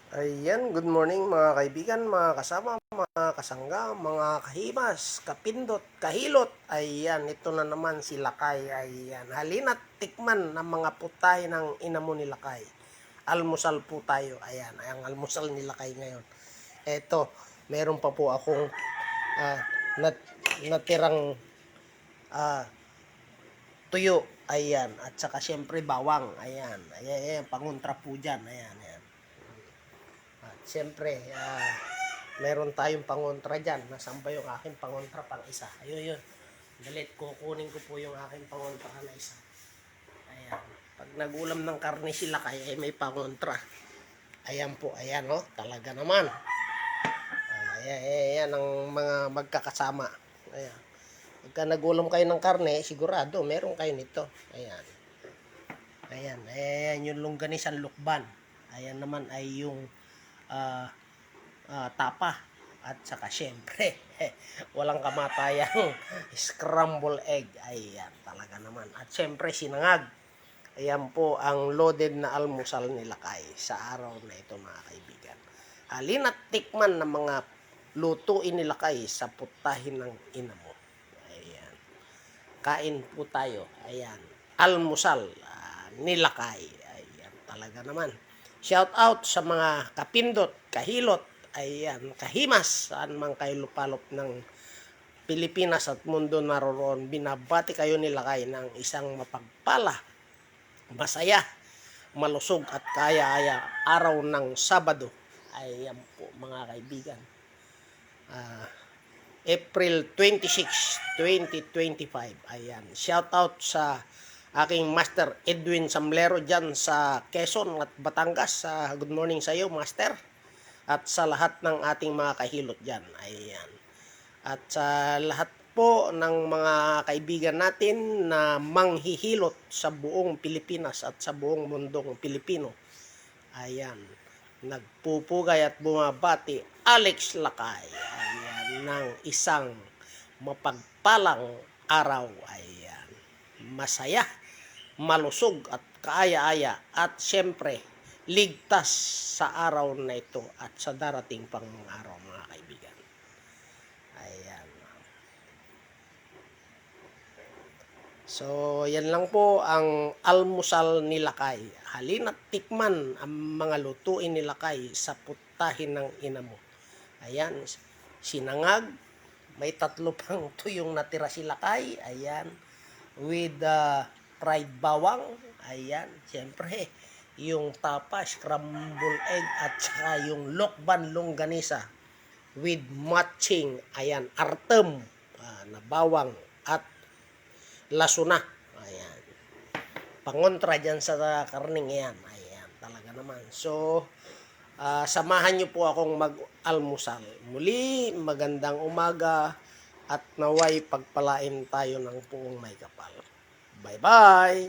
Ayan, good morning mga kaibigan, mga kasama, mga kasangga, mga kahimas, kapindot, kahilot. Ayan, ito na naman si Lakay. Ayan, halina't tikman ng mga putay ng ina mo ni Lakay. Almusal po tayo. Ayan, ang almusal ni Lakay ngayon. Ito, meron pa po akong ah, natirang ah, tuyo. Ayan, at saka syempre bawang. Ayan, ayan, pangontra po dyan. Ayan, ayan. At siyempre, meron tayong pangontra dyan. Nasaan ba yung aking pangontra pang isa? Ayun yun. Galit, kukunin ko po yung aking pangontra na isa. Ayan. Pag nagulam ng karne sila kaya may pangontra. Ayan po, ayan oh. Talaga naman. Ayan, ayan ang mga magkakasama. Ayan. Pagka nagulam kayo ng karne, sigurado meron kayo nito. Ayan. Ayan, ayan yung longganisan lukban. Ayan naman ay yung ah, tapa. At saka syempre, walang kamatayang scramble egg. Ayan, talaga naman. At syempre, sinangag. Ayan po ang loaded na almusal ni Lakay sa araw na ito mga kaibigan. Halina't tikman ng mga lutuin ni Lakay sa putahin ng ina mo. Ayan. Kain po tayo. Ayan. Almusal ni Lakay. Ayan, talaga naman. Shout out sa mga kapindot, kahilot, ayan, kahimas, saan man kayo lupalop ng Pilipinas at mundo naroon. Binabati kayo ni Lakay ng isang mapagpala, masaya, malusog at kaya-aya araw ng Sabado. Ayan po mga kaibigan. April 26, 2025. Ayan. Shout out sa aking Master Edwin Samlero dyan sa Quezon at Batangas. Good morning sa iyo, Master. At sa lahat ng ating mga kahilot dyan. Ayan. At sa lahat po ng mga kaibigan natin na manghihilot sa buong Pilipinas at sa buong mundong Pilipino. Ayan. Nagpupugay at bumabati Alex Lakay. Ayan. Ng isang mapagpalang araw. Ayan. Masaya, malusog at kaaya-aya at syempre ligtas sa araw na ito at sa darating pang mga araw mga kaibigan. Ayan. So, yan lang po ang almusal ni Lakay. Halina't tikman ang mga lutuin ni Lakay sa putahin ng ina mo. Ayan, sinangag, may 3 pang tuyong natira si Lakay. Ayan, with fried bawang. Ayan, siyempre, yung tapa, scrambled egg, at saka yung lokban longganisa with matching, ayan, artem na bawang at lasuna. Ayan. Pangontra dyan sa karning yan. Ayan, talaga naman. So, samahan nyo po akong mag-almusal. Muli, magandang umaga at naway pagpalain tayo ng puong may kapal. Bye-bye!